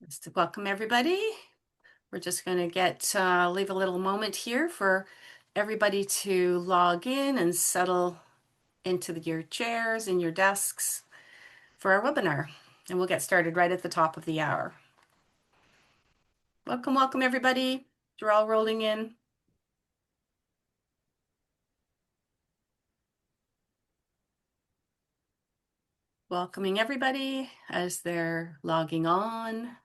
Just to welcome everybody. We're just going to leave a little moment here for everybody to log in and settle into your chairs and your desks for our webinar. And we'll get started right at the top of the hour. Welcome, everybody. You're all rolling in. Welcoming everybody as they're logging on.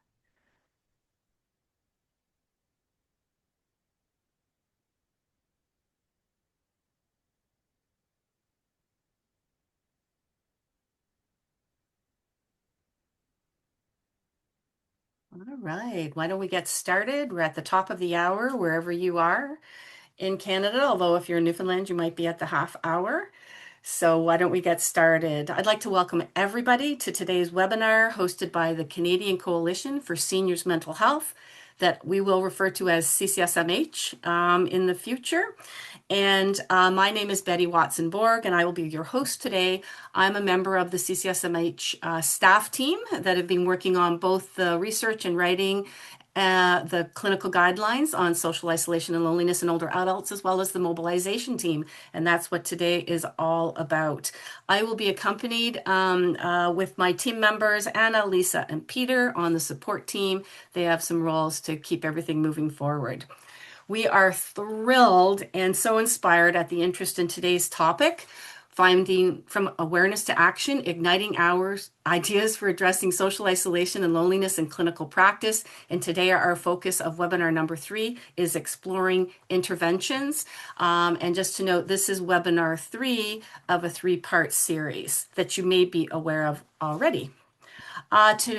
All right, why don't we get started? We're at the top of the hour, wherever you are in Canada, although if you're in Newfoundland, you might be at the half hour. So why don't we get started? I'd like to welcome everybody to today's webinar hosted by the Canadian Coalition for Seniors Mental Health that we will refer to as CCSMH in the future. And my name is Betty Watson-Borg, and I will be your host today. I'm a member of the CCSMH staff team that have been working on both the research and writing the clinical guidelines on social isolation and loneliness in older adults, as well as the mobilization team. And that's what today is all about. I will be accompanied with my team members, Anna, Lisa, and Peter on the support team. They have some roles to keep everything moving forward. We are thrilled and so inspired at the interest in today's topic, finding from awareness to action, igniting our ideas for addressing social isolation and loneliness in clinical practice. And today our focus of webinar number 3 is exploring interventions. And just to note, this is webinar 3 of a 3-part series that you may be aware of already.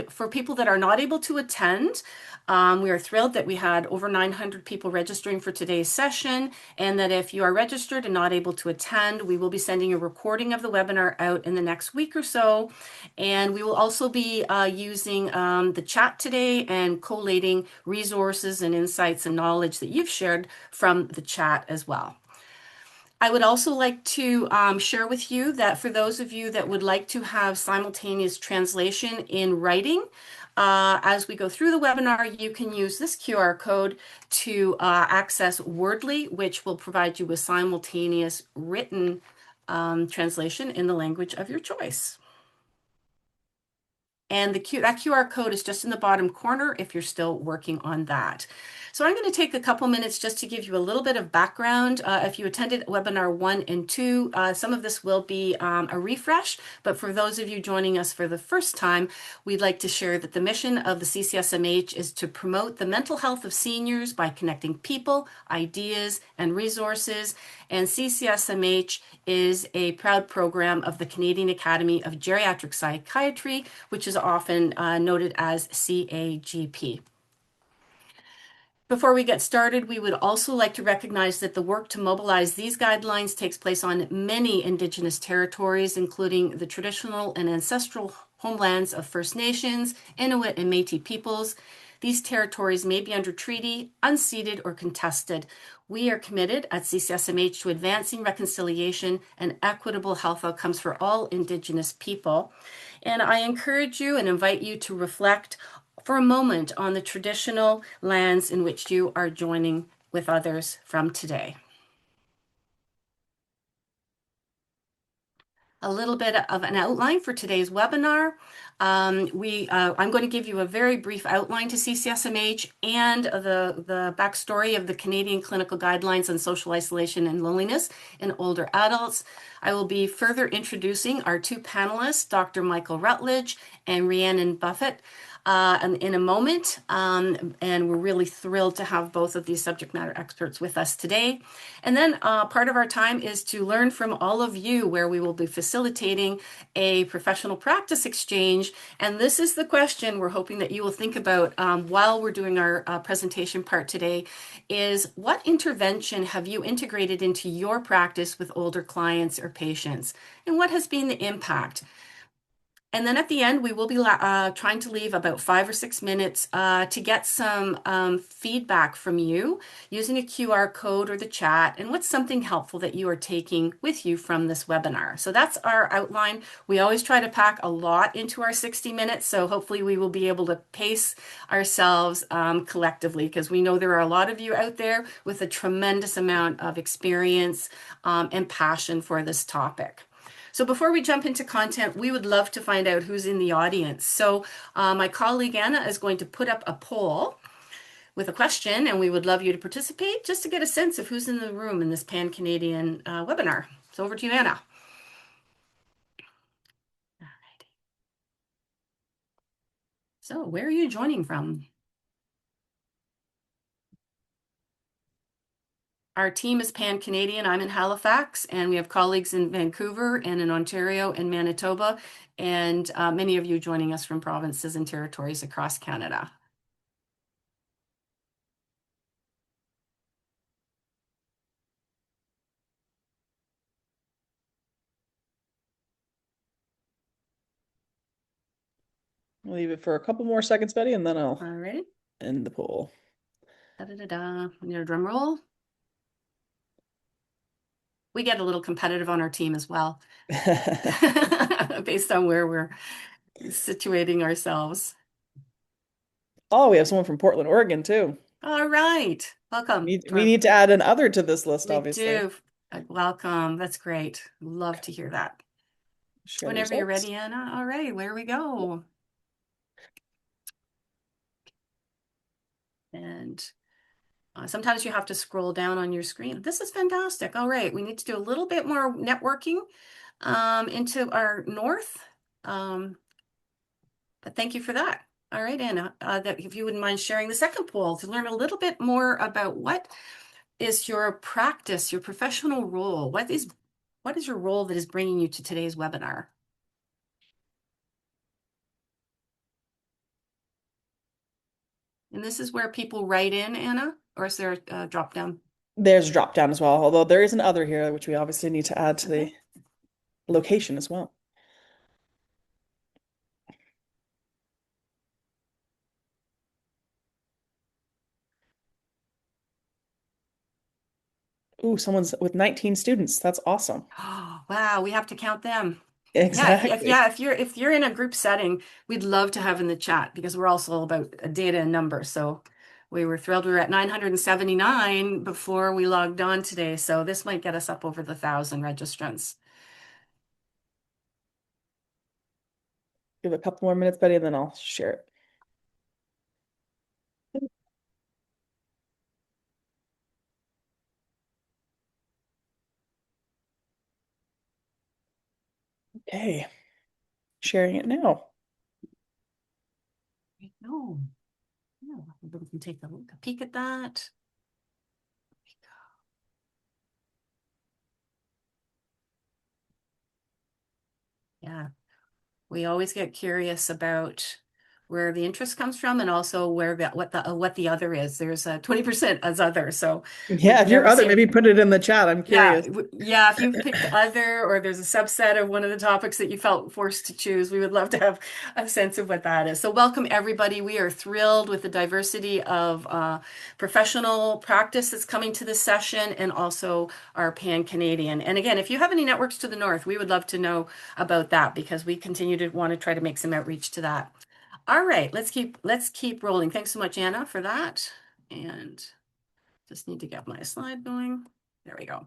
For people that are not able to attend, we are thrilled that we had over 900 people registering for today's session, and that if you are registered and not able to attend, we will be sending a recording of the webinar out in the next week or so. And we will also be using the chat today and collating resources and insights and knowledge that you've shared from the chat as well. I would also like to share with you that for those of you that would like to have simultaneous translation in writing, as we go through the webinar, you can use this QR code to access Wordly, which will provide you with simultaneous written translation in the language of your choice. And that QR code is just in the bottom corner if you're still working on that. So I'm going to take a couple minutes just to give you a little bit of background. If you attended webinar 1 and 2, some of this will be a refresh, but for those of you joining us for the first time, we'd like to share that the mission of the CCSMH is to promote the mental health of seniors by connecting people, ideas, and resources. And CCSMH is a proud program of the Canadian Academy of Geriatric Psychiatry, which is often noted as CAGP. Before we get started, we would also like to recognize that the work to mobilize these guidelines takes place on many Indigenous territories, including the traditional and ancestral homelands of First Nations, Inuit, and Métis peoples. These territories may be under treaty, unceded, or contested. We are committed at CCSMH to advancing reconciliation and equitable health outcomes for all Indigenous people. And I encourage you and invite you to reflect for a moment on the traditional lands in which you are joining with others from today. A little bit of an outline for today's webinar. I'm going to give you a very brief outline to CCSMH and the backstory of the Canadian Clinical Guidelines on Social Isolation and Loneliness in Older Adults. I will be further introducing our 2 panelists, Dr. Michael Routledge and Rhiannon Buffett, in a moment, and we're really thrilled to have both of these subject matter experts with us today. And then part of our time is to learn from all of you, where we will be facilitating a professional practice exchange. And this is the question we're hoping that you will think about while we're doing our presentation part today, is what intervention have you integrated into your practice with older clients or patients? And what has been the impact? And then at the end, we will be trying to leave about 5 or 6 minutes to get some feedback from you using a QR code or the chat and what's something helpful that you are taking with you from this webinar. So that's our outline. We always try to pack a lot into our 60 minutes, so hopefully we will be able to pace ourselves collectively because we know there are a lot of you out there with a tremendous amount of experience and passion for this topic. So before we jump into content, we would love to find out who's in the audience. So my colleague Anna is going to put up a poll with a question, and we would love you to participate just to get a sense of who's in the room in this Pan-Canadian webinar. So over to you, Anna. All right. So where are you joining from? Our team is Pan-Canadian. I'm in Halifax, and we have colleagues in Vancouver and in Ontario and Manitoba, and many of you joining us from provinces and territories across Canada. I'll leave it for a couple more seconds, Betty, and then I'll All right. end the poll. Da da da da. We need a drum roll. We get a little competitive on our team as well, based on where we're situating ourselves. Oh, we have someone from Portland, Oregon, too. All right. Welcome to We our, need to add an other to this list, we obviously. do. Welcome. That's great. Love Okay. to hear that. Share the Whenever you're results. ready, Anna. All right, where we go. And sometimes you have to scroll down on your screen. This is fantastic. All right, we need to do a little bit more networking into our north. But thank you for that. All right, Anna, that if you wouldn't mind sharing the second poll to learn a little bit more about what is your practice, your professional role? What is your role that is bringing you to today's webinar? And this is where people write in, Anna, or is there a drop down? There's a drop down as well, although there is an other here, which we obviously need to add to Okay. the location as well. Ooh, someone's with 19 students. That's awesome. Oh, wow, we have to count them. Yeah, Exactly. if you're in a group setting, we'd love to have in the chat because we're also all about data and numbers. So we were thrilled we were at 979 before we logged on today. So this might get us up over the 1,000 registrants. Give it a couple more minutes, Betty, and then I'll share it. Okay, sharing it now. No, no, we can take a peek at that. Yeah, we always get curious about where the interest comes from and also where what the other is. There's a 20% as other, so Yeah, we've if you're never other, seen. maybe put it in the chat. I'm Yeah, curious. yeah, if you've picked other or there's a subset of one of the topics that you felt forced to choose, we would love to have a sense of what that is. So welcome everybody. We are thrilled with the diversity of professional practice that's coming to this session and also our Pan-Canadian. And again, if you have any networks to the north, we would love to know about that because we continue to want to try to make some outreach to that. All right, let's keep rolling. Thanks so much, Anna, for that. And just need to get my slide going. There we go.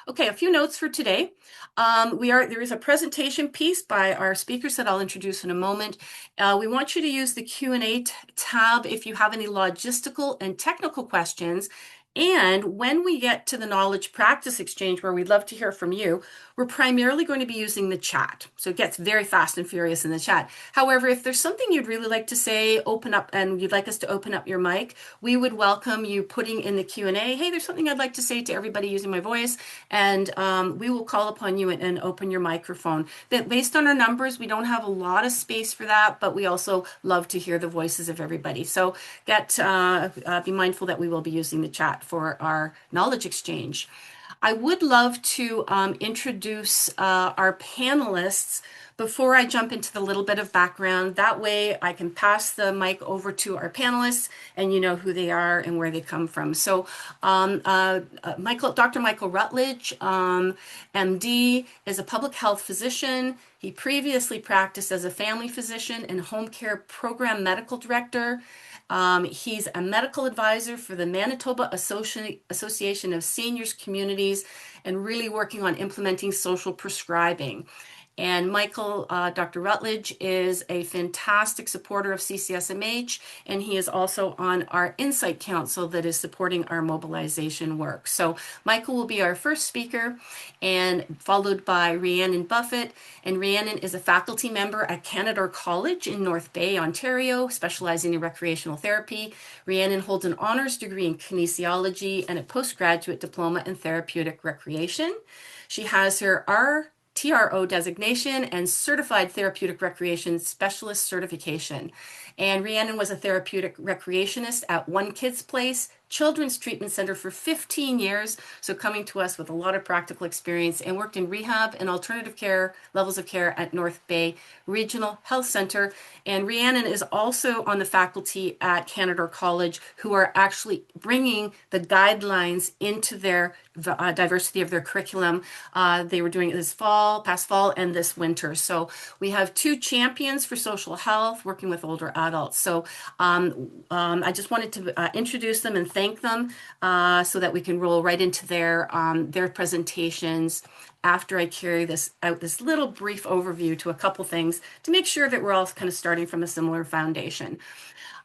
Okay, a few notes for today. There is a presentation piece by our speakers that I'll introduce in a moment. We want you to use the Q&A tab if you have any logistical and technical questions. And when we get to the knowledge practice exchange, where we'd love to hear from you, we're primarily going to be using the chat. So it gets very fast and furious in the chat. However, if there's something you'd really like to say, open up, and you'd like us to open up your mic, we would welcome you putting in the Q&A, hey, there's something I'd like to say to everybody using my voice, and we will call upon you and open your microphone. That based on our numbers, we don't have a lot of space for that, but we also love to hear the voices of everybody. So be mindful that we will be using the chat for our knowledge exchange. I would love to introduce our panelists before I jump into the little bit of background. That way I can pass the mic over to our panelists and you know who they are and where they come from. So Dr. Michael Routledge, MD, is a public health physician. He previously practiced as a family physician and home care program medical director. He's a medical advisor for the Manitoba Association of Seniors Communities and really working on implementing social prescribing. And Michael, Dr. Routledge, is a fantastic supporter of CCSMH, and he is also on our Insight Council that is supporting our mobilization work. So Michael will be our first speaker, and followed by Rhiannon Buffett. And Rhiannon is a faculty member at Canadore College in North Bay, Ontario, specializing in recreational therapy. Rhiannon holds an honors degree in kinesiology and a postgraduate diploma in therapeutic recreation. She has her TRO designation and Certified Therapeutic Recreation Specialist certification. And Rhiannon was a therapeutic recreationist at One Kids Place Children's Treatment Center for 15 years, so coming to us with a lot of practical experience, and worked in rehab and alternative care levels of care at North Bay Regional Health Center. And Rhiannon is also on the faculty at Canadore College, who are actually bringing the guidelines into their diversity of their curriculum. They were doing it past fall, and this winter. So we have two champions for social health working with older adults. So I just wanted to introduce them and thank them so that we can roll right into their presentations after I carry this little brief overview to a couple things to make sure that we're all kind of starting from a similar foundation.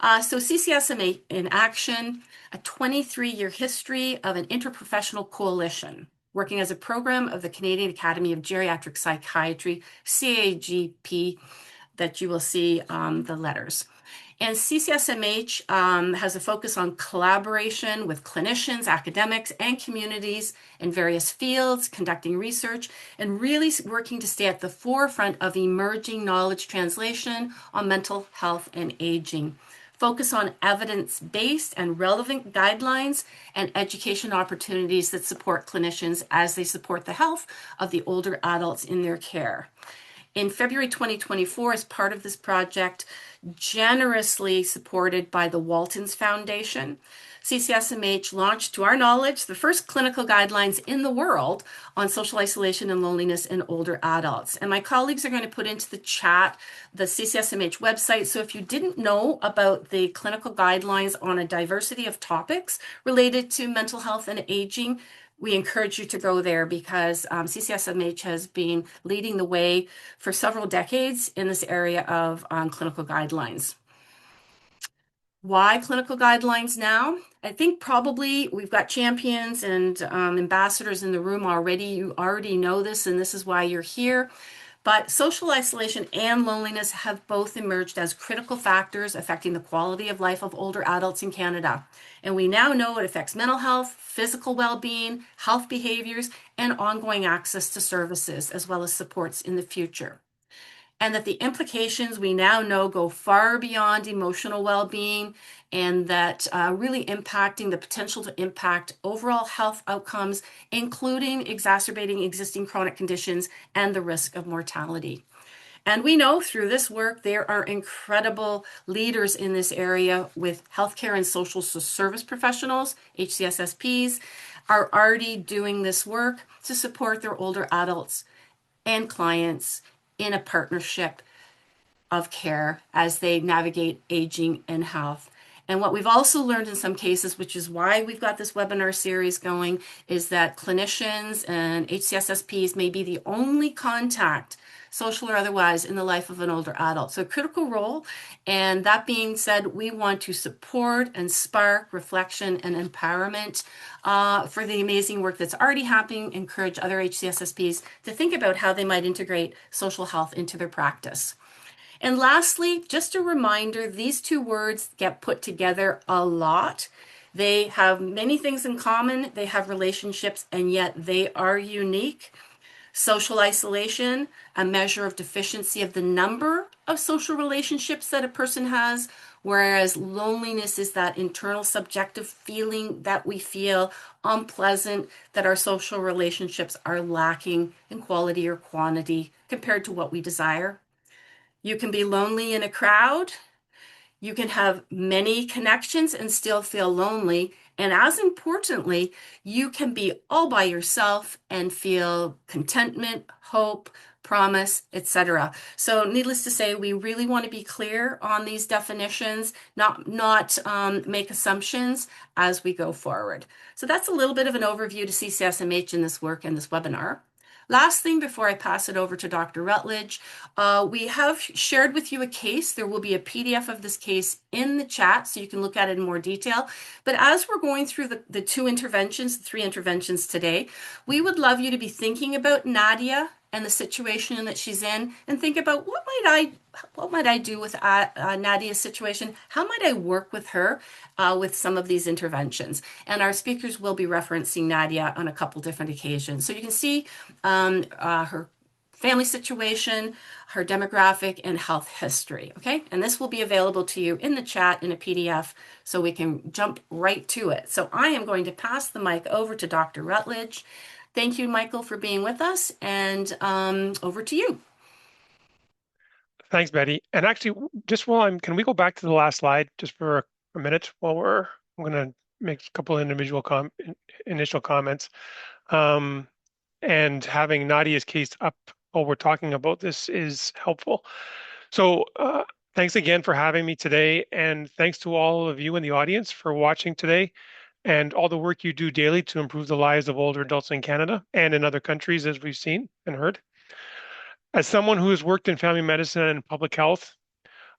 So CCSMH in action, a 23-year history of an interprofessional coalition working as a program of the Canadian Academy of Geriatric Psychiatry, CAGP, that you will see the letters. And CCSMH has a focus on collaboration with clinicians, academics, and communities in various fields, conducting research, and really working to stay at the forefront of emerging knowledge translation on mental health and aging. Focus on evidence-based and relevant guidelines and education opportunities that support clinicians as they support the health of the older adults in their care. In February 2024, as part of this project, generously supported by the Waltons Foundation, CCSMH launched, to our knowledge, the first clinical guidelines in the world on social isolation and loneliness in older adults. And my colleagues are going to put into the chat the CCSMH website. So if you didn't know about the clinical guidelines on a diversity of topics related to mental health and aging, we encourage you to go there because CCSMH has been leading the way for several decades in this area of clinical guidelines. Why clinical guidelines now? I think probably we've got champions and ambassadors in the room already. You already know this, and this is why you're here. But social isolation and loneliness have both emerged as critical factors affecting the quality of life of older adults in Canada. And we now know it affects mental health, physical well-being, health behaviors, and ongoing access to services, as well as supports in the future. And that the implications we now know go far beyond emotional well-being, and that really impacting the potential to impact overall health outcomes, including exacerbating existing chronic conditions and the risk of mortality. And we know through this work, there are incredible leaders in this area with healthcare and social service professionals, HCSSPs, are already doing this work to support their older adults and clients in a partnership of care as they navigate aging and health. And what we've also learned in some cases, which is why we've got this webinar series going, is that clinicians and HCSSPs may be the only contact, social or otherwise, in the life of an older adult. So a critical role. And that being said, we want to support and spark reflection and empowerment for the amazing work that's already happening, encourage other HCSSPs to think about how they might integrate social health into their practice. And lastly, just a reminder, these two words get put together a lot. They have many things in common, they have relationships, and yet they are unique. Social isolation, a measure of deficiency of the number of social relationships that a person has, whereas loneliness is that internal subjective feeling that we feel unpleasant, that our social relationships are lacking in quality or quantity compared to what we desire. You can be lonely in a crowd. You can have many connections and still feel lonely. And as importantly, you can be all by yourself and feel contentment, hope, promise, etc. So, needless to say, we really want to be clear on these definitions, not make assumptions as we go forward. So that's a little bit of an overview to CCSMH in this work and this webinar. Last thing before I pass it over to Dr. Rutledge, we have shared with you a case. There will be a PDF of this case in the chat so you can look at it in more detail. But as we're going through the three interventions today, we would love you to be thinking about Nadia and the situation that she's in, and think about what might I do with Nadia's situation? How might I work with her with some of these interventions? And our speakers will be referencing Nadia on a couple different occasions. So you can see her family situation, her demographic, and health history. Okay, and this will be available to you in the chat in a PDF so we can jump right to it. So I am going to pass the mic over to Dr. Rutledge. Thank you, Michael, for being with us, and over to you. Thanks, Betty. And actually, just while can we go back to the last slide just for a minute while I'm going to make a couple of initial comments. And having Nadia's case up while we're talking about this is helpful. So thanks again for having me today. And thanks to all of you in the audience for watching today and all the work you do daily to improve the lives of older adults in Canada and in other countries, as we've seen and heard. As someone who has worked in family medicine and public health,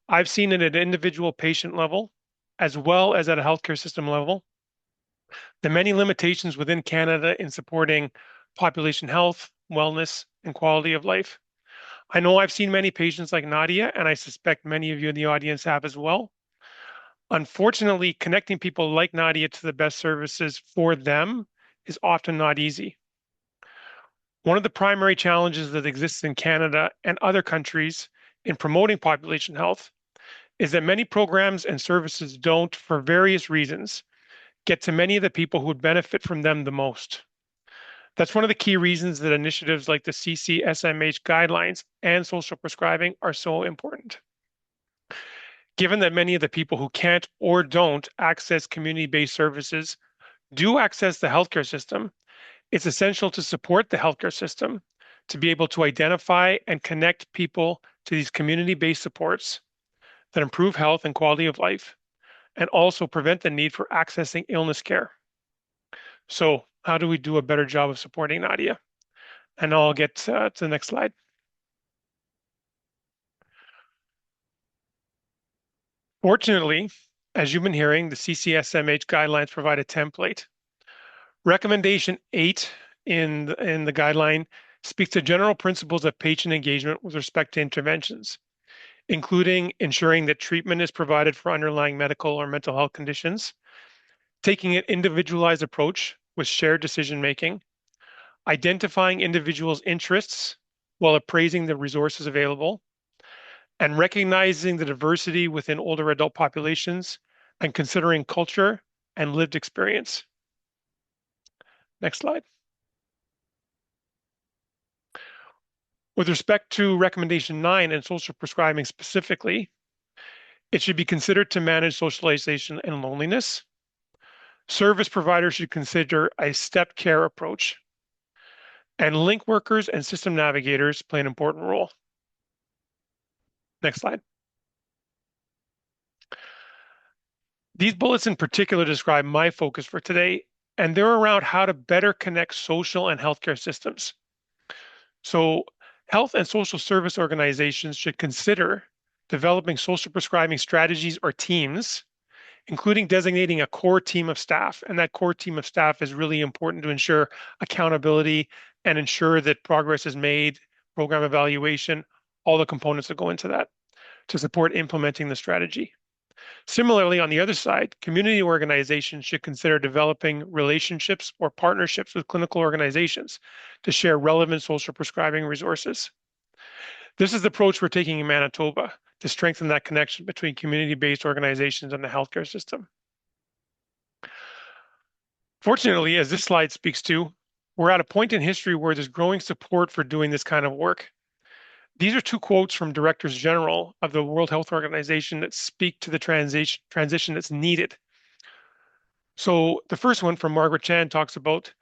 I've seen it at an individual patient level, as well as at a healthcare system level, the many limitations within Canada in supporting population health, wellness, and quality of life. I know I've seen many patients like Nadia, and I suspect many of you in the audience have as well. Unfortunately, connecting people like Nadia to the best services for them is often not easy. One of the primary challenges that exists in Canada and other countries in promoting population health is that many programs and services don't, for various reasons, get to many of the people who would benefit from them the most. That's one of the key reasons that initiatives like the CCSMH guidelines and social prescribing are so important. Given that many of the people who can't or don't access community-based services do access the healthcare system, it's essential to support the healthcare system to be able to identify and connect people to these community-based supports that improve health and quality of life, and also prevent the need for accessing illness care. So how do we do a better job of supporting Nadia? And I'll get to the next slide. Fortunately, as you've been hearing, the CCSMH guidelines provide a template. Recommendation 8 in the guideline speaks to general principles of patient engagement with respect to interventions, including ensuring that treatment is provided for underlying medical or mental health conditions, taking an individualized approach with shared decision-making, identifying individuals' interests while appraising the resources available, and recognizing the diversity within older adult populations and considering culture and lived experience. Next slide. With respect to recommendation 9 and social prescribing specifically, it should be considered to manage socialization and loneliness. Service providers should consider a step care approach, and link workers and system navigators play an important role. Next slide. These bullets in particular describe my focus for today, and they're around how to better connect social and healthcare systems. So health and social service organizations should consider developing social prescribing strategies or teams, including designating a core team of staff. And that core team of staff is really important to ensure accountability and ensure that progress is made, program evaluation, all the components that go into that to support implementing the strategy. Similarly, on the other side, community organizations should consider developing relationships or partnerships with clinical organizations to share relevant social prescribing resources. This is the approach we're taking in Manitoba to strengthen that connection between community-based organizations and the healthcare system. Fortunately, as this slide speaks to, we're at a point in history where there's growing support for doing this kind of work. These are two quotes from Directors General of the World Health Organization that speak to the transition that's needed. So the first one from Margaret Chan talks about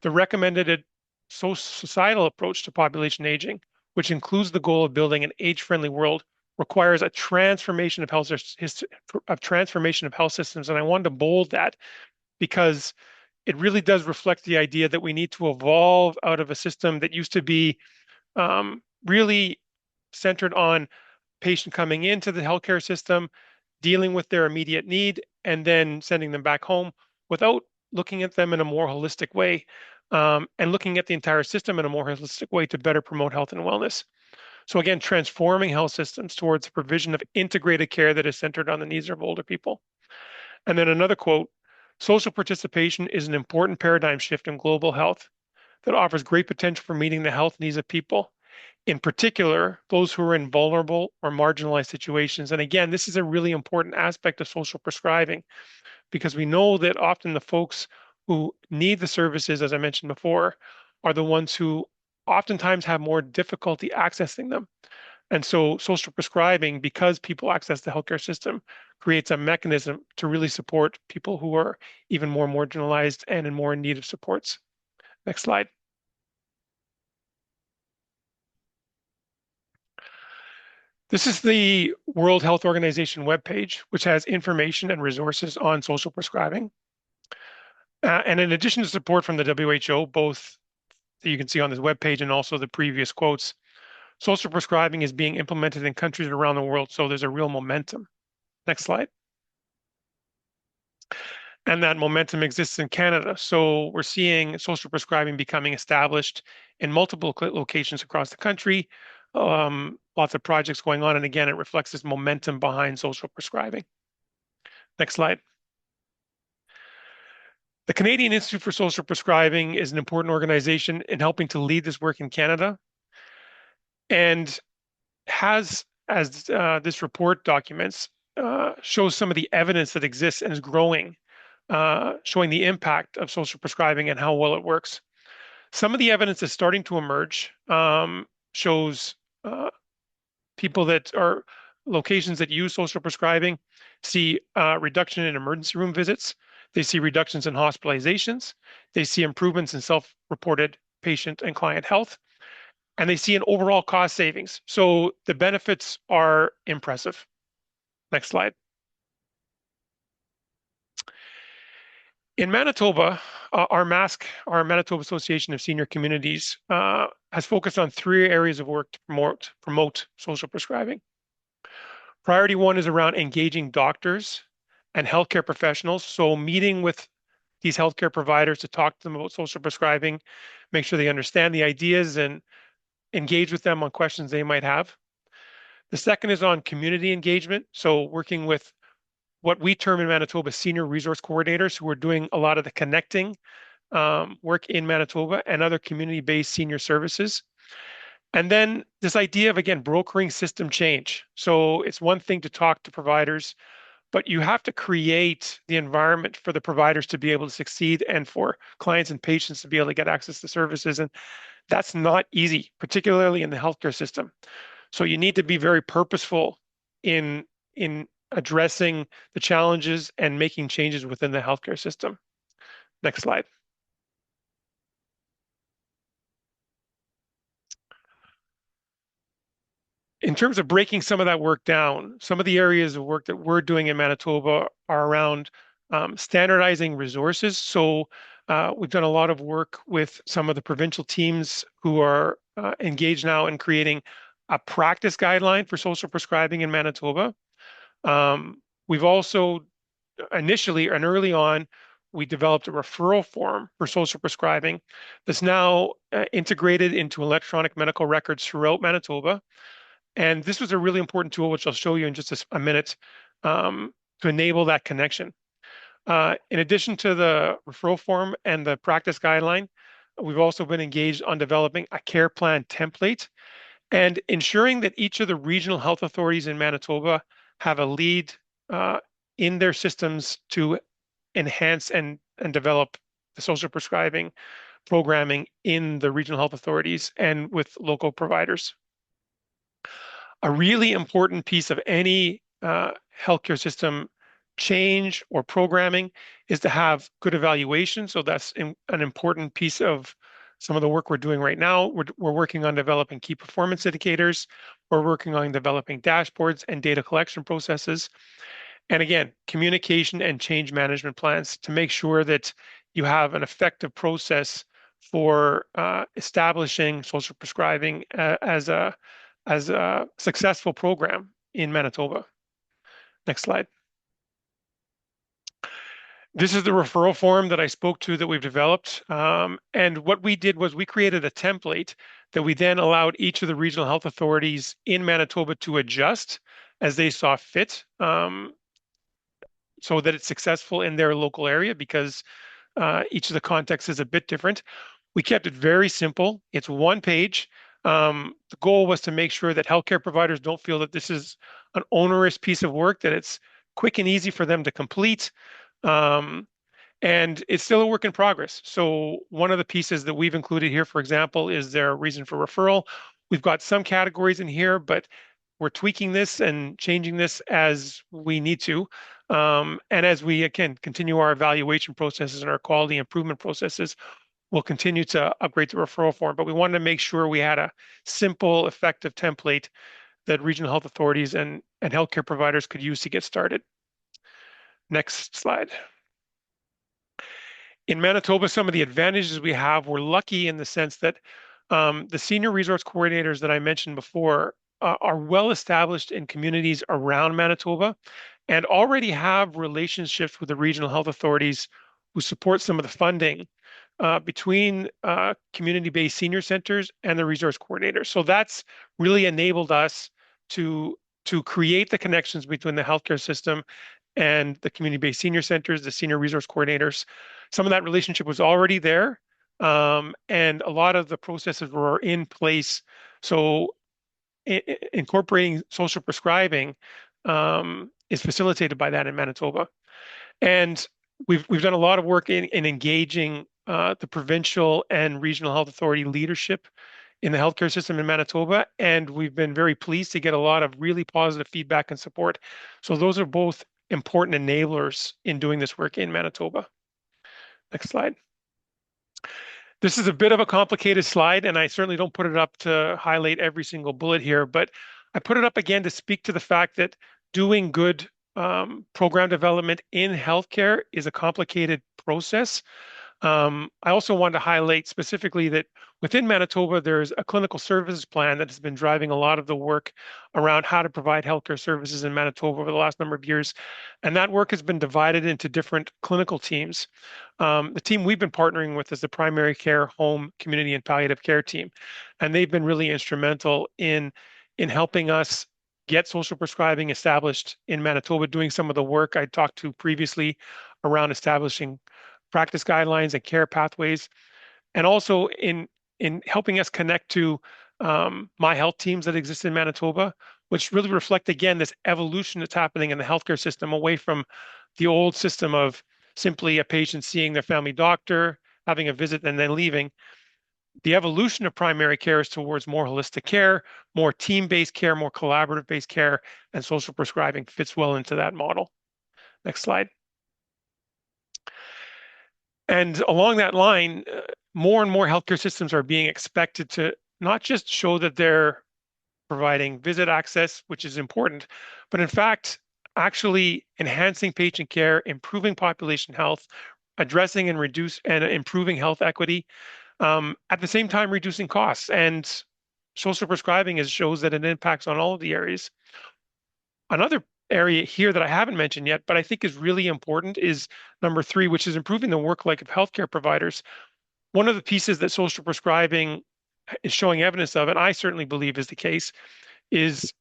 the recommended societal approach to population aging, which includes the goal of building an age-friendly world, requires a transformation of health systems. And I wanted to bold that because it really does reflect the idea that we need to evolve out of a system that used to be really centered on patient coming into the healthcare system, dealing with their immediate need, and then sending them back home without looking at them in a more holistic way, and looking at the entire system in a more holistic way to better promote health and wellness. So again, transforming health systems towards the provision of integrated care that is centered on the needs of older people. And then another quote, social participation is an important paradigm shift in global health that offers great potential for meeting the health needs of people, in particular, those who are in vulnerable or marginalized situations. And again, this is a really important aspect of social prescribing because we know that often the folks who need the services, as I mentioned before, are the ones who oftentimes have more difficulty accessing them. And so social prescribing, because people access the healthcare system, creates a mechanism to really support people who are even more marginalized and in more in need of supports. Next slide. This is the World Health Organization webpage, which has information and resources on social prescribing. And in addition to support from the WHO, both that you can see on this webpage and also the previous quotes, social prescribing is being implemented in countries around the world, so there's a real momentum. Next slide. And that momentum exists in Canada. So we're seeing social prescribing becoming established in multiple locations across the country. Lots of projects going on. And again, it reflects this momentum behind social prescribing. Next slide. The Canadian Institute for Social Prescribing is an important organization in helping to lead this work in Canada and has, as this report documents, shows some of the evidence that exists and is growing, showing the impact of social prescribing and how well it works. Some of the evidence is starting to emerge, shows people that are locations that use social prescribing see reduction in emergency room visits. They see reductions in hospitalizations. They see improvements in self-reported patient and client health. And they see an overall cost savings. So the benefits are impressive. Next slide. In Manitoba, our Manitoba Association of Senior Communities, has focused on three areas of work to promote social prescribing. Priority one is around engaging doctors and healthcare professionals. So meeting with these healthcare providers to talk to them about social prescribing, make sure they understand the ideas and engage with them on questions they might have. The second is on community engagement. So working with what we term in Manitoba senior resource coordinators who are doing a lot of the connecting work in Manitoba and other community-based senior services. And then this idea of, again, brokering system change. So it's one thing to talk to providers, but you have to create the environment for the providers to be able to succeed and for clients and patients to be able to get access to services. And that's not easy, particularly in the healthcare system. So you need to be very purposeful in addressing the challenges and making changes within the healthcare system. Next slide. In terms of breaking some of that work down, some of the areas of work that we're doing in Manitoba are around standardizing resources. So we've done a lot of work with some of the provincial teams who are engaged now in creating a practice guideline for social prescribing in Manitoba. We've also initially and early on, we developed a referral form for social prescribing that's now integrated into electronic medical records throughout Manitoba. And this was a really important tool, which I'll show you in just a minute, to enable that connection. In addition to the referral form and the practice guideline, we've also been engaged on developing a care plan template and ensuring that each of the regional health authorities in Manitoba have a lead uh, in their systems to enhance and develop the social prescribing programming in the regional health authorities and with local providers. A really important piece of any healthcare system change or programming is to have good evaluation. So that's an important piece of some of the work we're doing right now. We're working on developing key performance indicators. We're working on developing dashboards and data collection processes. And again, communication and change management plans to make sure that you have an effective process for establishing social prescribing as a successful program in Manitoba. Next slide. This is the referral form that I spoke to that we've developed. And what we did was we created a template that we then allowed each of the regional health authorities in Manitoba to adjust as they saw fit, so that it's successful in their local area, because each of the contexts is a bit different. We kept it very simple. It's one page. The goal was to make sure that healthcare providers don't feel that this is an onerous piece of work, that it's quick and easy for them to complete. Um, and it's still a work in progress. So one of the pieces that we've included here, for example, is their reason for referral. We've got some categories in here, but we're tweaking this and changing this as we need to. And as we, again, continue our evaluation processes and our quality improvement processes, we'll continue to upgrade the referral form. But we wanted to make sure we had a simple, effective template that regional health authorities and healthcare providers could use to get started. Next slide. In Manitoba, some of the advantages we have, we're lucky in the sense that the senior resource coordinators that I mentioned before are well established in communities around Manitoba and already have relationships with the regional health authorities who support some of the funding between community-based senior centers and the resource coordinators. So that's really enabled us to create the connections between the healthcare system and the community-based senior centers, the senior resource coordinators. Some of that relationship was already there, and a lot of the processes were in place. So incorporating social prescribing is facilitated by that in Manitoba. And we've done a lot of work in engaging the provincial and regional health authority leadership in the healthcare system in Manitoba, and we've been very pleased to get a lot of really positive feedback and support. So those are both important enablers in doing this work in Manitoba. Next slide. This is a bit of a complicated slide, and I certainly don't put it up to highlight every single bullet here, but I put it up again to speak to the fact that doing good program development in healthcare is a complicated process. I also wanted to highlight specifically that within Manitoba, there's a clinical services plan that has been driving a lot of the work around how to provide healthcare services in Manitoba over the last number of years. And that work has been divided into different clinical teams. The team we've been partnering with is the primary care, home, community, and palliative care team. And they've been really instrumental in helping us get social prescribing established in Manitoba, doing some of the work I talked to previously around establishing practice guidelines and care pathways, and also in helping us connect to my health teams that exist in Manitoba, which really reflect, again, this evolution that's happening in the healthcare system away from the old system of simply a patient seeing their family doctor, having a visit, and then leaving. The evolution of primary care is towards more holistic care, more team-based care, more collaborative-based care, and social prescribing fits well into that model. Next slide. And along that line, more and more healthcare systems are being expected to not just show that they're providing visit access, which is important, but in fact, actually enhancing patient care, improving population health, addressing and improving health equity, at the same time reducing costs. And social prescribing shows that it impacts on all of the areas. Another area here that I haven't mentioned yet, but I think is really important, is number 3, which is improving the work life of healthcare providers. One of the pieces that social prescribing is showing evidence of, and I certainly believe is the case, is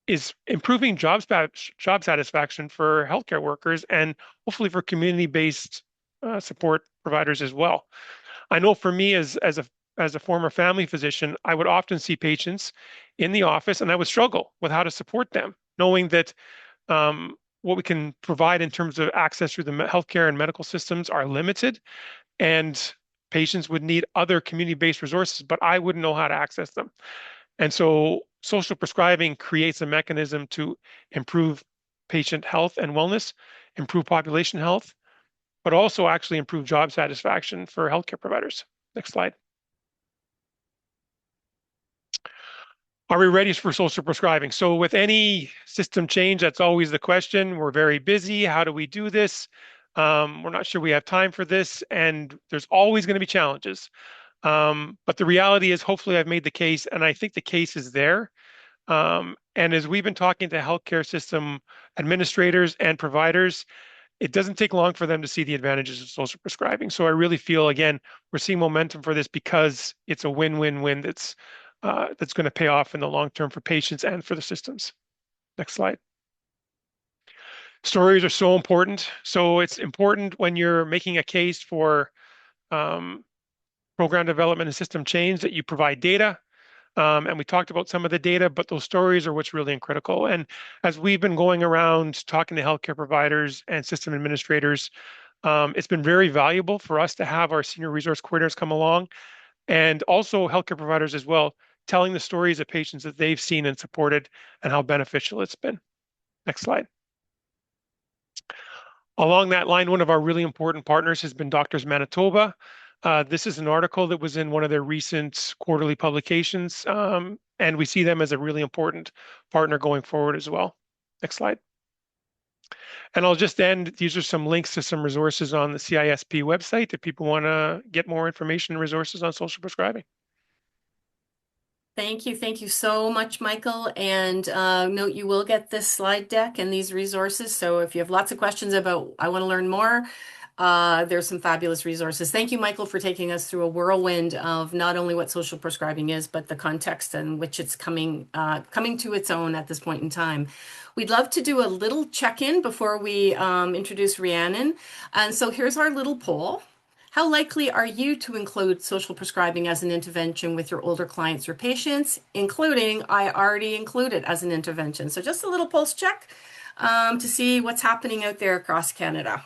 is improving job satisfaction for healthcare workers and hopefully for community-based support providers as well. I know for me as a former family physician, I would often see patients in the office and I would struggle with how to support them, knowing that what we can provide in terms of access through the healthcare and medical systems are limited, and patients would need other community-based resources, but I wouldn't know how to access them. And so social prescribing creates a mechanism to improve patient health and wellness, improve population health, but also actually improve job satisfaction for healthcare providers. Next slide. Are we ready for social prescribing? So with any system change, that's always the question. We're very busy. How do we do this? We're not sure we have time for this, and there's always going to be challenges. But the reality is, hopefully, I've made the case, and I think the case is there. And as we've been talking to healthcare system administrators and providers, it doesn't take long for them to see the advantages of social prescribing. So I really feel, again, we're seeing momentum for this because it's a win-win-win that's going to pay off in the long term for patients and for the systems. Next slide. Stories are so important. So it's important when you're making a case for um, program development and system change that you provide data. And we talked about some of the data, but those stories are what's really critical. And as we've been going around talking to healthcare providers and system administrators, it's been very valuable for us to have our senior resource coordinators come along and also healthcare providers as well, telling the stories of patients that they've seen and supported and how beneficial it's been. Next slide. Along that line, one of our really important partners has been Doctors Manitoba. This is an article that was in one of their recent quarterly publications, and we see them as a really important partner going forward as well. Next slide. And I'll just end, these are some links to some resources on the CISP website if people want to get more information and resources on social prescribing. Thank you. Thank you so much, Michael. And note you will get this slide deck and these resources. So if you have lots of questions about, I want to learn more, there's some fabulous resources. Thank you, Michael, for taking us through a whirlwind of not only what social prescribing is, but the context in which it's coming to its own at this point in time. We'd love to do a little check-in before we introduce Rhiannon. And so here's our little poll. How likely are you to include social prescribing as an intervention with your older clients or patients, including I already included as an intervention? So just a little pulse check to see what's happening out there across Canada.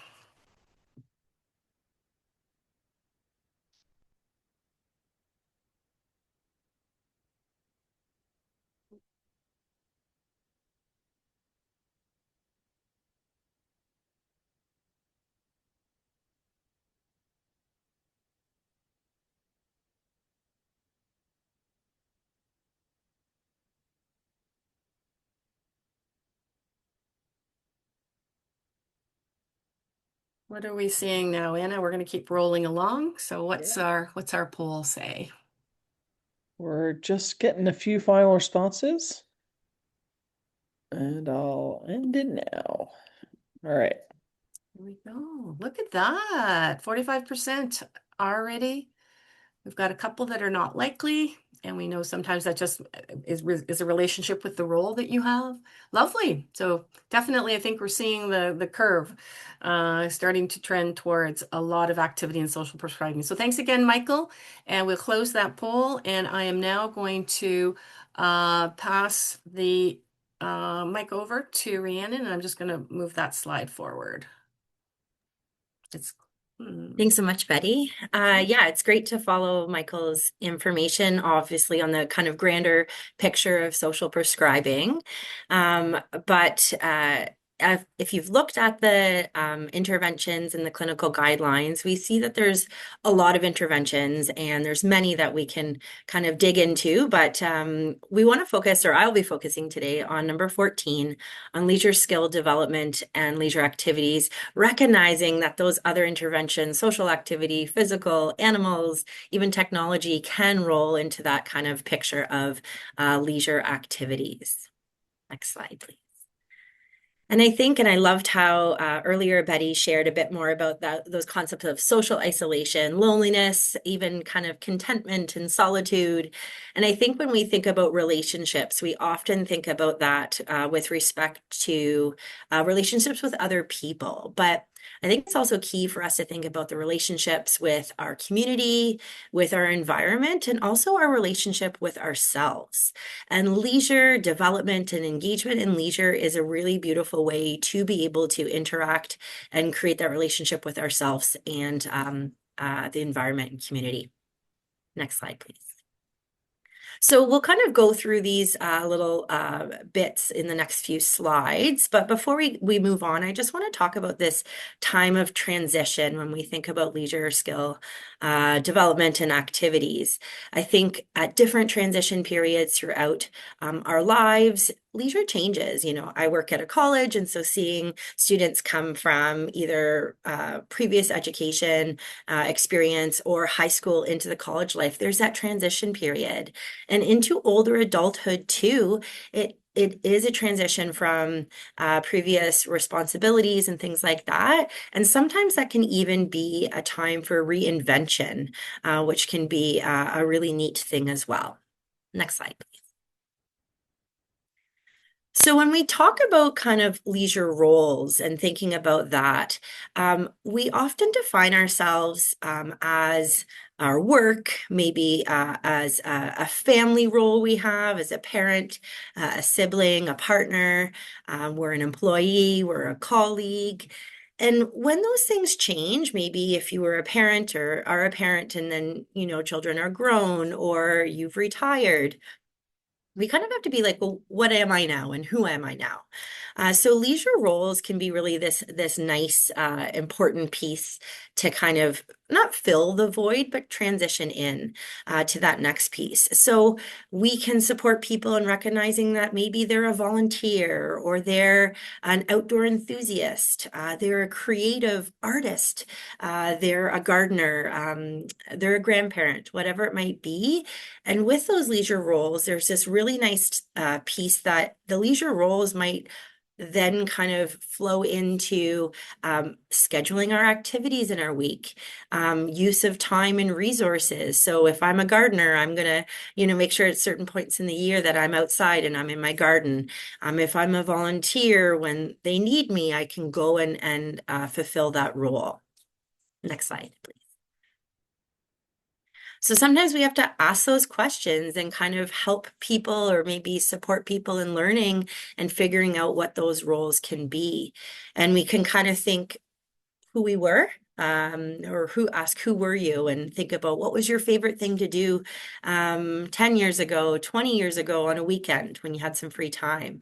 What are we seeing now, Anna? We're going to keep rolling along. So what's our poll say? We're just getting a few final responses. And I'll end it now. All right. Here we go. Look at that. 45% already. We've got a couple that are not likely, and we know sometimes that just is a relationship with the role that you have. Lovely. So definitely, I think we're seeing the curve starting to trend towards a lot of activity in social prescribing. So thanks again, Michael, and we'll close that poll. And I am now going to pass the mic over to Rhiannon, and I'm just going to move that slide forward. It's Thanks so much, Betty. Yeah, it's great to follow Michael's information, obviously, on the kind of grander picture of social prescribing. But if you've looked at the interventions and the clinical guidelines, we see that there's a lot of interventions and there's many that we can kind of dig into. But we want to focus, or I'll be focusing today on number 14, on leisure skill development and leisure activities, recognizing that those other interventions, social activity, physical, animals, even technology, can roll into that kind of picture of leisure activities. Next slide, please. And I think, and I loved how earlier Betty shared a bit more about those concepts of social isolation, loneliness, even kind of contentment and solitude. And I think when we think about relationships, we often think about that with respect to relationships with other people. But I think it's also key for us to think about the relationships with our community, with our environment, and also our relationship with ourselves. And leisure development and engagement in leisure is a really beautiful way to be able to interact and create that relationship with ourselves and the environment and community. Next slide, please. So we'll kind of go through these little bits in the next few slides. But before we move on, I just want to talk about this time of transition when we think about leisure skill development and activities. I think at different transition periods throughout our lives, leisure changes. You know, I work at a college, and so seeing students come from either previous education experience or high school into the college life, there's that transition period. And into older adulthood too, it is a transition from previous responsibilities and things like that. And sometimes that can even be a time for reinvention, which can be a really neat thing as well. Next slide, please. So when we talk about kind of leisure roles and thinking about that, we often define ourselves as our work, maybe as a family role we have, as a parent, a sibling, a partner, we're an employee, we're a colleague. And when those things change, maybe if you were a parent or are a parent and then, you know, children are grown or you've retired, we kind of have to be like, well, what am I now and who am I now? So leisure roles can be really this nice, important piece to kind of not fill the void, but transition in to that next piece. So we can support people in recognizing that maybe they're a volunteer or they're an outdoor enthusiast, they're a creative artist, they're a gardener, they're a grandparent, whatever it might be. And with those leisure roles, there's this really nice piece that the leisure roles might then kind of flow into scheduling our activities in our week, use of time and resources. So if I'm a gardener, I'm going to, you know, make sure at certain points in the year that I'm outside and I'm in my garden. If I'm a volunteer, when they need me, I can go and fulfill that role. Next slide, please. So sometimes we have to ask those questions and kind of help people or maybe support people in learning and figuring out what those roles can be. And we can kind of think who we were, or ask who were you, and think about what was your favorite thing to do 10 years ago, 20 years ago on a weekend when you had some free time.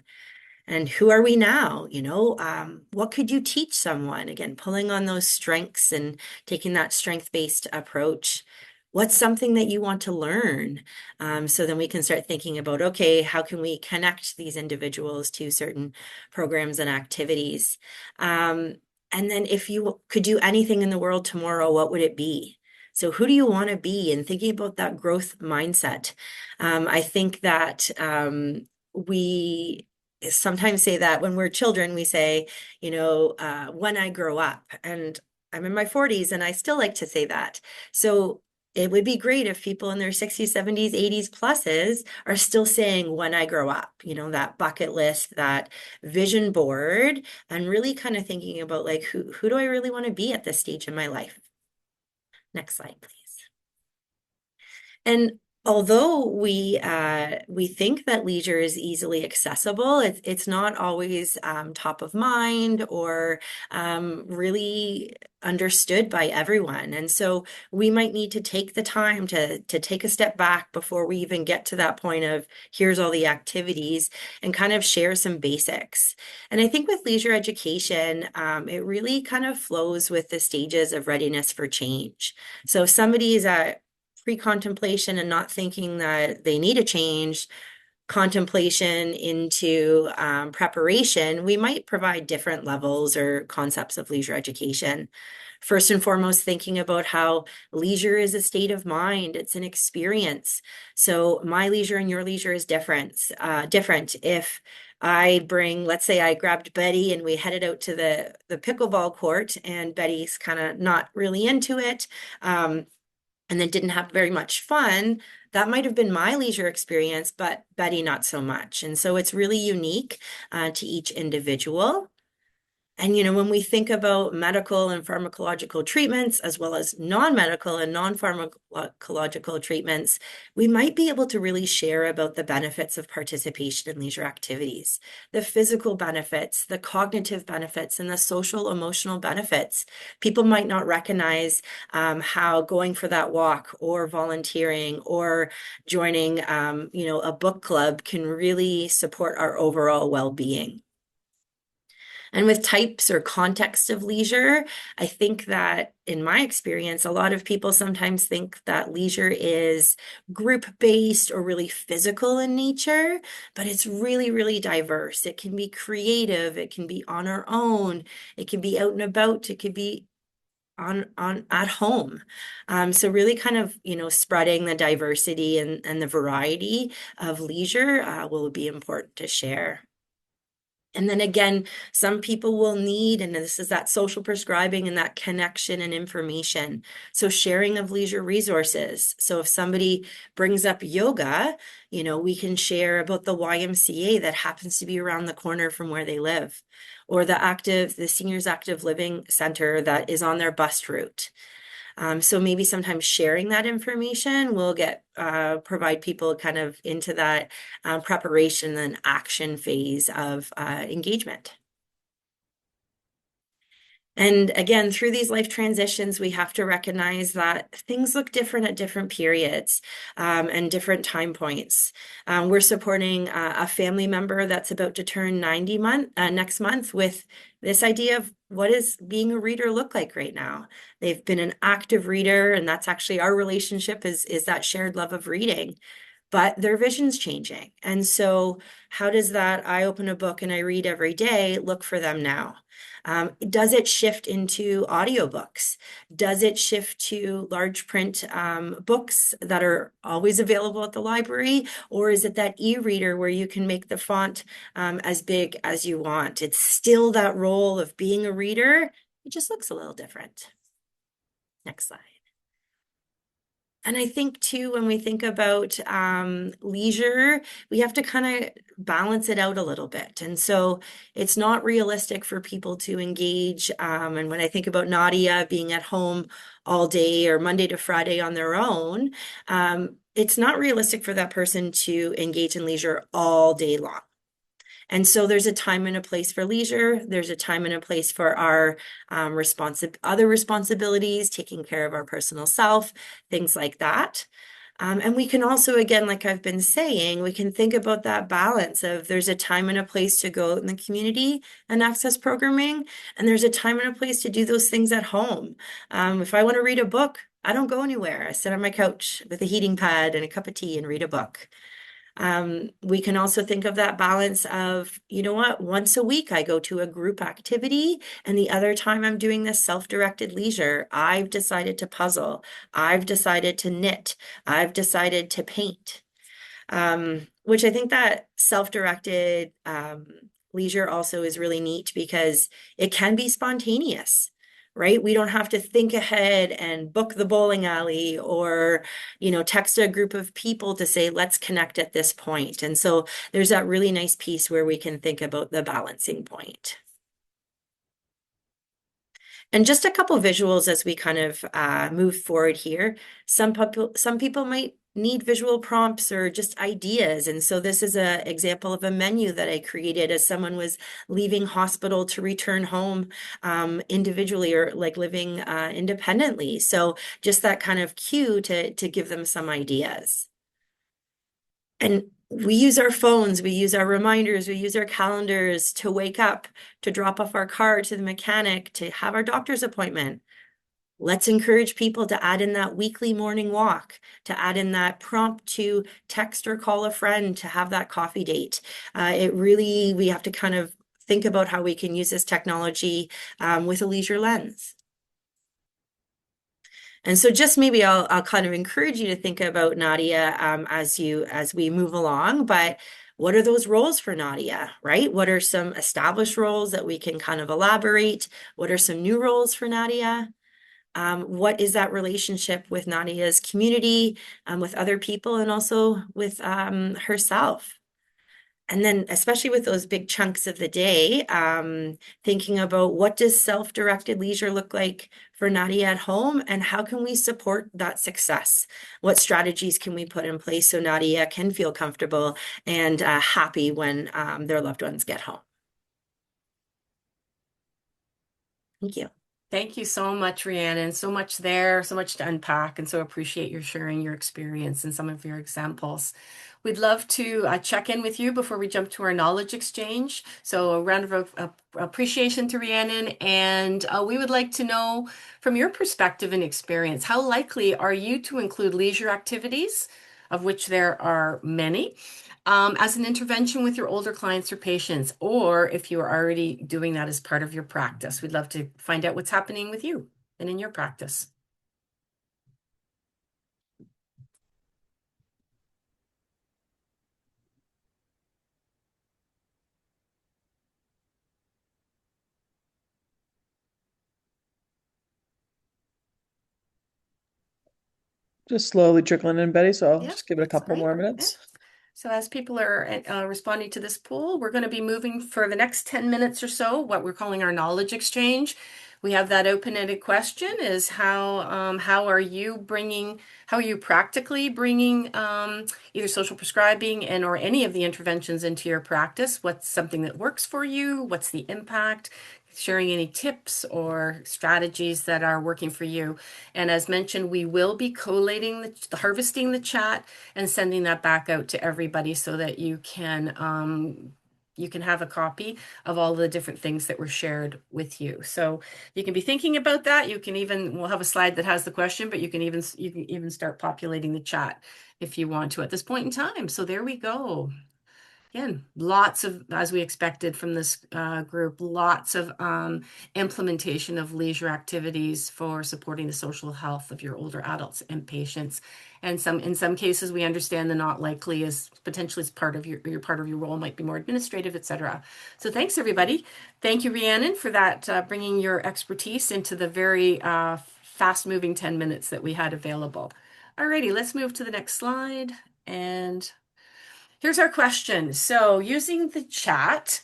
And who are we now? You know, what could you teach someone? Again, pulling on those strengths and taking that strength-based approach. What's something that you want to learn? So then we can start thinking about, okay, how can we connect these individuals to certain programs and activities? And then if you could do anything in the world tomorrow, what would it be? So who do you want to be? And thinking about that growth mindset. I think that we sometimes say that when we're children, we say, you know, when I grow up. And I'm in my 40s and I still like to say that. So it would be great if people in their 60s, 70s, 80s pluses are still saying when I grow up, you know, that bucket list, that vision board, and really kind of thinking about like, who do I really want to be at this stage in my life? Next slide, please. And although we think that leisure is easily accessible, it's not always top of mind or really understood by everyone. And so we might need to take the time to take a step back before we even get to that point of here's all the activities and kind of share some basics. And I think with leisure education, it really kind of flows with the stages of readiness for change. So if somebody is at pre-contemplation and not thinking that they need a change, contemplation into preparation, we might provide different levels or concepts of leisure education. First and foremost, thinking about how leisure is a state of mind, it's an experience. So my leisure and your leisure is different. If I bring, let's say I grabbed Betty and we headed out to the pickleball court, and Betty's kind of not really into it, and then didn't have very much fun, that might have been my leisure experience, but Betty not so much. And so it's really unique to each individual. And, when we think about medical and pharmacological treatments, as well as non-medical and non-pharmacological treatments, we might be able to really share about the benefits of participation in leisure activities, the physical benefits, the cognitive benefits, and the social emotional benefits. People might not recognize how going for that walk or volunteering or joining, a book club can really support our overall well-being. And with types or context of leisure, I think that in my experience, a lot of people sometimes think that leisure is group-based or really physical in nature, but it's really, really diverse. It can be creative, it can be on our own, it can be out and about, it could be on at home. So really kind of, spreading the diversity and the variety of leisure will be important to share. And then again, some people will need, and this is that social prescribing and that connection and information. So sharing of leisure resources. So if somebody brings up yoga, we can share about the YMCA that happens to be around the corner from where they live, or the Seniors Active Living Center that is on their bus route. So maybe sometimes sharing that information will provide people kind of into that preparation and action phase of engagement. And again, through these life transitions, we have to recognize that things look different at different periods and different time points. We're supporting a family member that's about to turn 90 next month with this idea of what does being a reader look like right now. They've been an active reader, and that's actually our relationship is that shared love of reading. But their vision's changing. And so how does that I open a book and I read every day look for them now? Does it shift into audiobooks? Does it shift to large print books that are always available at the library? Or is it that e-reader where you can make the font as big as you want? It's still that role of being a reader. It just looks a little different. Next slide. And I think too, when we think about leisure, we have to kind of balance it out a little bit. And so it's not realistic for people to engage. And when I think about Nadia being at home all day or Monday to Friday on their own, it's not realistic for that person to engage in leisure all day long. And so there's a time and a place for leisure. There's a time and a place for our other responsibilities, taking care of our personal self, things like that. And we can also, again, like I've been saying, we can think about that balance of there's a time and a place to go out in the community and access programming, and there's a time and a place to do those things at home. If I want to read a book, I don't go anywhere. I sit on my couch with a heating pad and a cup of tea and read a book. We can also think of that balance of, once a week I go to a group activity, and the other time I'm doing this self-directed leisure. I've decided to puzzle. I've decided to knit. I've decided to paint. Which I think that self-directed leisure also is really neat because it can be spontaneous. Right? We don't have to think ahead and book the bowling alley or, text a group of people to say, let's connect at this point. And so there's that really nice piece where we can think about the balancing point. And just a couple visuals as we kind of move forward here. Some people might need visual prompts or just ideas. And so this is an example of a menu that I created as someone was leaving hospital to return home individually or like living independently. So just that kind of cue to give them some ideas. And we use our phones, we use our reminders, we use our calendars to wake up, to drop off our car to the mechanic, to have our doctor's appointment. Let's encourage people to add in that weekly morning walk, to add in that prompt to text or call a friend to have that coffee date. We have to kind of think about how we can use this technology with a leisure lens. And so just maybe I'll kind of encourage you to think about Nadia as we move along, but what are those roles for Nadia, right? What are some established roles that we can kind of elaborate? What are some new roles for Nadia? What is that relationship with Nadia's community, with other people, and also with herself? And then, especially with those big chunks of the day, thinking about what does self-directed leisure look like for Nadia at home, and how can we support that success? What strategies can we put in place so Nadia can feel comfortable and happy when their loved ones get home? Thank you. Thank you so much, Rhiannon. So much there, so much to unpack, and so appreciate your sharing your experience and some of your examples. We'd love to check in with you before we jump to our knowledge exchange. So a round of appreciation to Rhiannon, and we would like to know from your perspective and experience, how likely are you to include leisure activities, of which there are many, as an intervention with your older clients or patients, or if you are already doing that as part of your practice? We'd love to find out what's happening with you and in your practice. Just slowly trickling in, Betty, so I'll Yep, just give it a that's couple great. more Yeah. minutes. So as people are responding to this poll, we're going to be moving for the next 10 minutes or so, what we're calling our knowledge exchange. We have that open-ended question is how are you practically bringing either social prescribing and or any of the interventions into your practice? What's something that works for you? What's the impact? Sharing any tips or strategies that are working for you. And as mentioned, we will be collating harvesting the chat and sending that back out to everybody so that you can have a copy of all the different things that were shared with you. So you can be thinking about that. We'll have a slide that has the question, but you can even start populating the chat if you want to at this point in time. So there we go. Again, lots of, as we expected from this group, lots of implementation of leisure activities for supporting the social health of your older adults and patients. And in some cases, we understand the not likely is potentially as part of your part of your role might be more administrative, etc. So thanks, everybody. Thank you, Rhiannon, for that, bringing your expertise into the very fast-moving 10 minutes that we had available. Alrighty, let's move to the next slide. And here's our question. So using the chat,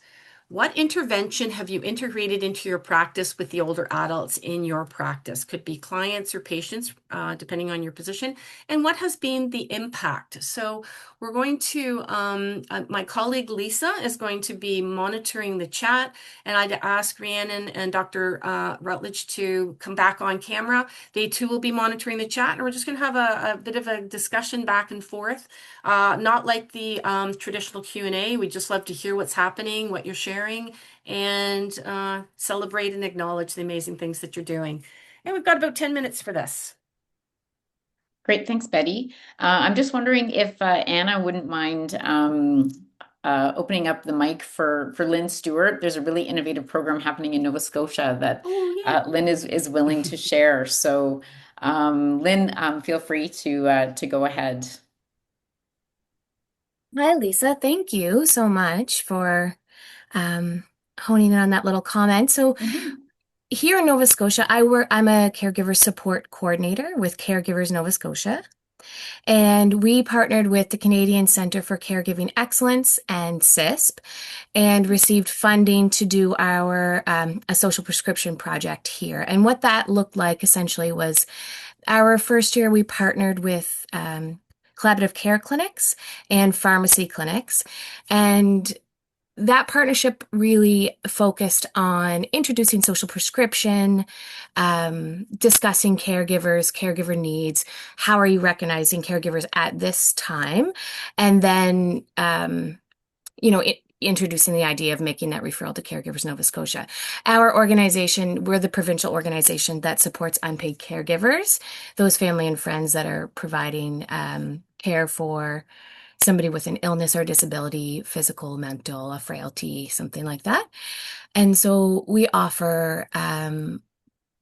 what intervention have you integrated into your practice with the older adults in your practice? Could be clients or patients, depending on your position. And what has been the impact? So we're going to, my colleague Lisa is going to be monitoring the chat, and I'd ask Rhiannon and Dr. Routledge to come back on camera. They too will be monitoring the chat, and we're just going to have a bit of a discussion back and forth. Not like the traditional Q&A. We just love to hear what's happening, what you're sharing, and celebrate and acknowledge the amazing things that you're doing. And we've got about 10 minutes for this. Great, thanks, Betty. I'm just wondering if Anna wouldn't mind opening up the mic for Lynn Stewart. There's a really innovative program happening in Nova Scotia that Lynn is willing to share. So Lynn, feel free to go ahead. Hi, Lisa. Thank you so much for honing in on that little comment. So here in Nova Scotia, I'm a caregiver support coordinator with Caregivers Nova Scotia. And we partnered with the Canadian Centre for Caregiving Excellence and CISP and received funding to do our a social prescription project here. And what that looked like essentially was our first year we partnered with collaborative care clinics and pharmacy clinics. And that partnership really focused on introducing social prescription, discussing caregiver needs, how are you recognizing caregivers at this time, and then, introducing the idea of making that referral to Caregivers Nova Scotia. Our organization, we're the provincial organization that supports unpaid caregivers, those family and friends that are providing care for somebody with an illness or disability, physical, mental, a frailty, something like that. And so we offer,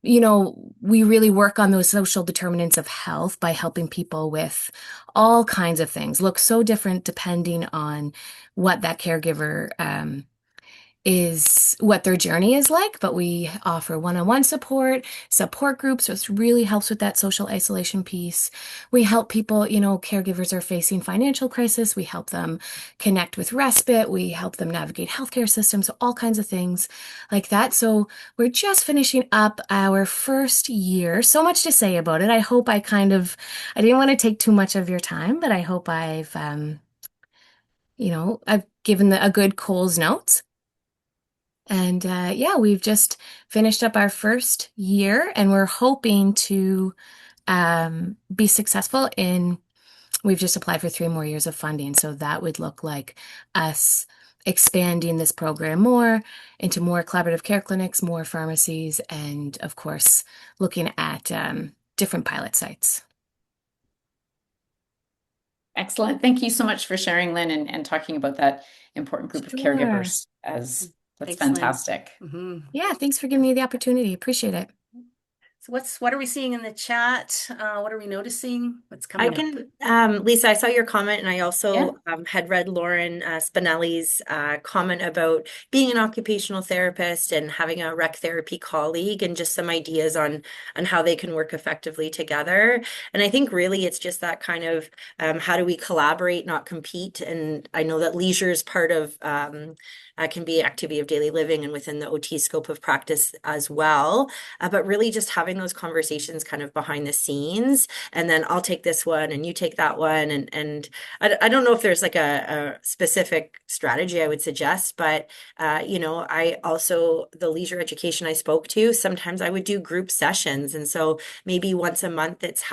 we really work on those social determinants of health by helping people with all kinds of things. Look so different depending on what that caregiver is what their journey is like, but we offer one-on-one support groups, which really helps with that social isolation piece. We help people, caregivers are facing financial crisis. We help them connect with respite. We help them navigate healthcare systems, all kinds of things like that. So we're just finishing up our first year. So much to say about it. I hope I didn't want to take too much of your time, but I hope I've given a good Coles notes. And we've just finished up our first year, and we're hoping to be successful we've just applied for 3 more years of funding. So that would look like us expanding this program more into more collaborative care clinics, more pharmacies, and of course, looking at different pilot sites. Excellent. Thank you so much for sharing, Lynn, and talking about that important group of caregivers. That's Thanks, fantastic. Yeah, thanks for giving me the opportunity. Appreciate it. So what are we seeing in the chat? What are we noticing? What's coming up? Lisa, I saw your comment, and I also had read Lauren Spinelli's comment about being an occupational therapist and having a rec therapy colleague, and just some ideas on how they can work effectively together. And I think really it's just that kind of how do we collaborate, not compete? And I know that leisure is part of can be activity of daily living and within the OT scope of practice as well. But really just having those conversations kind of behind the scenes, and then I'll take this one and you take that one. And I don't know if there's like a specific strategy I would suggest, but I also, the leisure education I spoke to, sometimes I would do group sessions. And so maybe once a month it's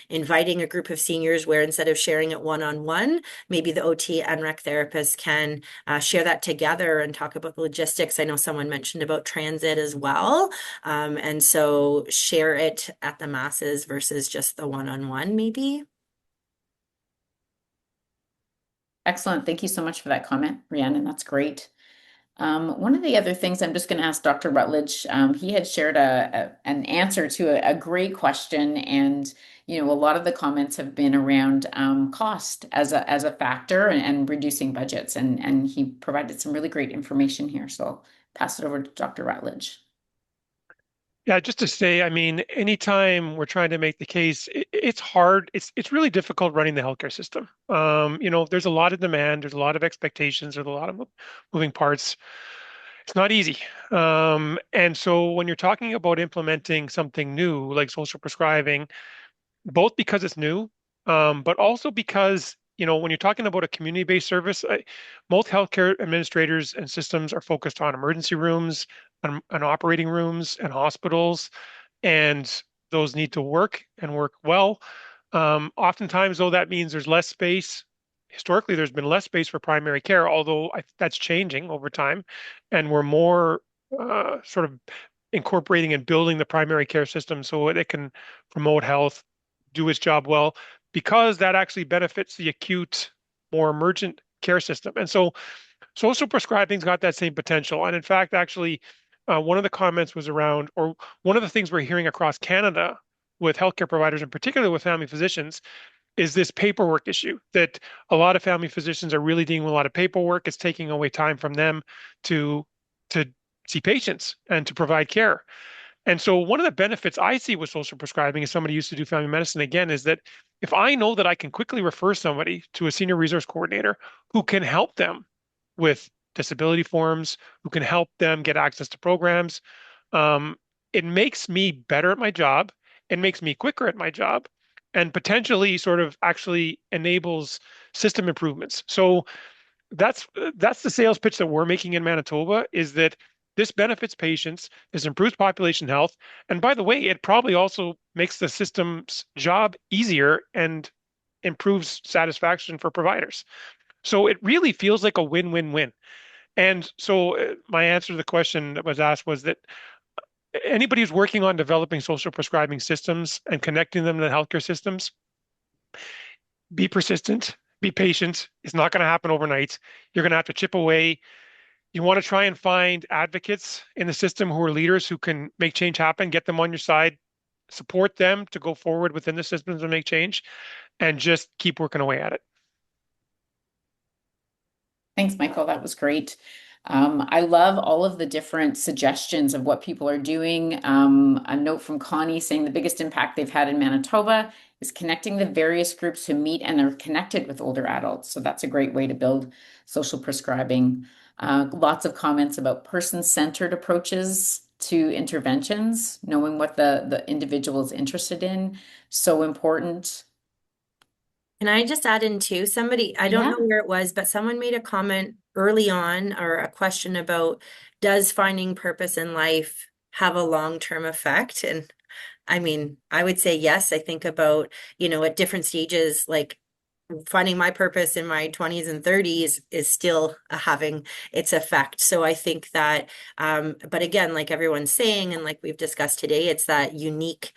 inviting a group of seniors where instead of sharing it one-on-one, maybe the OT and rec therapist can share that together and talk about the logistics. I know someone mentioned about transit as well. And so share it at the masses versus just the one-on-one maybe. Excellent. Thank you so much for that comment, Rhiannon. That's great. One of the other things I'm just going to ask Dr. Routledge, he had shared an answer to a great question, and a lot of the comments have been around cost as a factor and reducing budgets, and he provided some really great information here. So I'll pass it over to Dr. Routledge. Yeah, just to say, I mean, anytime we're trying to make the case, it's hard. It's really difficult running the healthcare system. There's a lot of demand, there's a lot of expectations, there's a lot of moving parts. It's not easy. And so when you're talking about implementing something new like social prescribing, both because it's new, but also because, when you're talking about a community-based service, most healthcare administrators and systems are focused on emergency rooms and operating rooms and hospitals, and those need to work and work well. Oftentimes, though, that means there's less space. Historically, there's been less space for primary care, although that's changing over time, and we're more sort of incorporating and building the primary care system so it can promote health, do its job well, because that actually benefits the acute, more emergent care system. And so social prescribing's got that same potential. And in fact, actually, one of the comments was around, or one of the things we're hearing across Canada with healthcare providers, and particularly with family physicians, is this paperwork issue, that a lot of family physicians are really dealing with a lot of paperwork. It's taking away time from them to see patients and to provide care. And so one of the benefits I see with social prescribing, as somebody who used to do family medicine again, is that if I know that I can quickly refer somebody to a senior resource coordinator who can help them with disability forms, who can help them get access to programs, it makes me better at my job. It makes me quicker at my job, and potentially sort of actually enables system improvements. So that's the sales pitch that we're making in Manitoba, is that this benefits patients, this improves population health, and by the way, it probably also makes the system's job easier and improves satisfaction for providers. So it really feels like a win-win-win. And so my answer to the question that was asked was that anybody who's working on developing social prescribing systems and connecting them to the healthcare systems, be persistent, be patient. It's not going to happen overnight. You're going to have to chip away. You want to try and find advocates in the system who are leaders who can make change happen, get them on your side, support them to go forward within the systems and make change, and just keep working away at it. Thanks, Michael. That was great. I love all of the different suggestions of what people are doing. A note from Connie saying the biggest impact they've had in Manitoba is connecting the various groups who meet and are connected with older adults. So that's a great way to build social prescribing. Lots of comments about person-centered approaches to interventions, knowing what the individual is interested in, so important. Can I just add in too? Somebody, I don't know Yeah. where it was, but someone made a comment early on or a question about does finding purpose in life have a long-term effect? And I mean, I would say yes. I think about, at different stages, like finding my purpose in my 20s and 30s is still having its effect. So I think that, but again, like everyone's saying, and like we've discussed today, it's that unique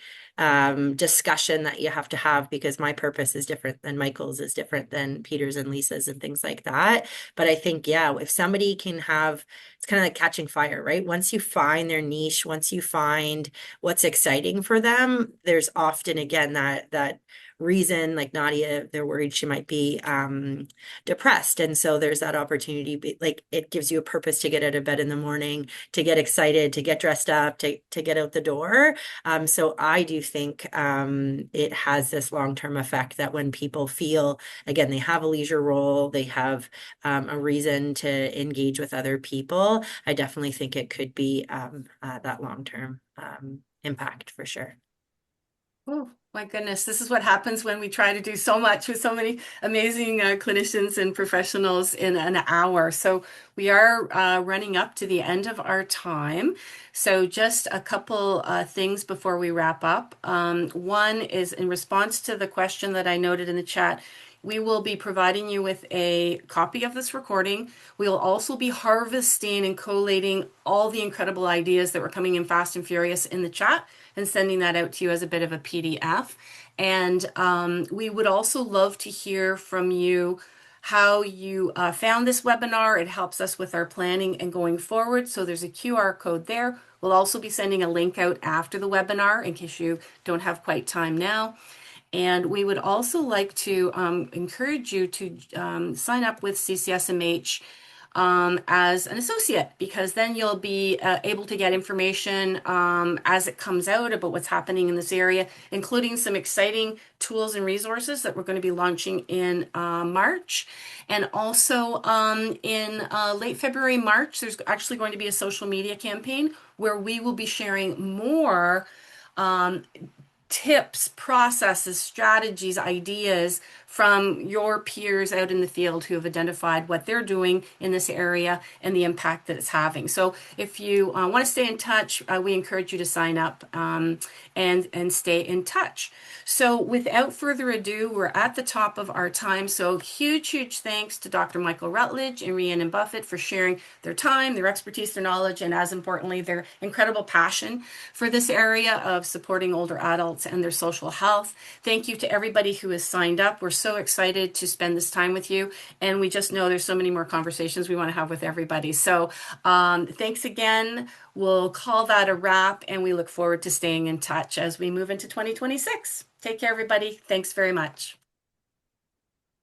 discussion that you have to have because my purpose is different than Michael's, is different than Peter's and Lisa's and things like that. But I think, yeah, if somebody can have, it's kind of like catching fire, right? Once you find their niche, once you find what's exciting for them, there's often again that reason, like Nadia, they're worried she might be depressed. And so there's that opportunity, like it gives you a purpose to get out of bed in the morning, to get excited, to get dressed up, to get out the door. So I do think it has this long-term effect that when people feel, again, they have a leisure role, they have a reason to engage with other people, I definitely think it could be that long-term impact for sure. Oh, my goodness. This is what happens when we try to do so much with so many amazing clinicians and professionals in an hour. So we are running up to the end of our time. So just a couple things before we wrap up. One is in response to the question that I noted in the chat. We will be providing you with a copy of this recording. We'll also be harvesting and collating all the incredible ideas that were coming in fast and furious in the chat and sending that out to you as a bit of a PDF. And we would also love to hear from you how you found this webinar. It helps us with our planning and going forward. So there's a QR code there. We'll also be sending a link out after the webinar in case you don't have quite time now. And we would also like to encourage you to sign up with CCSMH as an associate, because then you'll be able to get information as it comes out about what's happening in this area, including some exciting tools and resources that we're going to be launching in March. And also in late February, March, there's actually going to be a social media campaign where we will be sharing more tips, processes, strategies, ideas from your peers out in the field who have identified what they're doing in this area and the impact that it's having. So if you want to stay in touch, we encourage you to sign up and stay in touch. So without further ado, we're at the top of our time. So huge thanks to Dr. Michael Routledge and Rhiannon Buffett for sharing their time, their expertise, their knowledge, and as importantly, their incredible passion for this area of supporting older adults and their social health. Thank you to everybody who has signed up. We're so excited to spend this time with you, and we just know there's so many more conversations we want to have with everybody. So thanks again. We'll call that a wrap, and we look forward to staying in touch as we move into 2026. Take care, everybody. Thanks very much.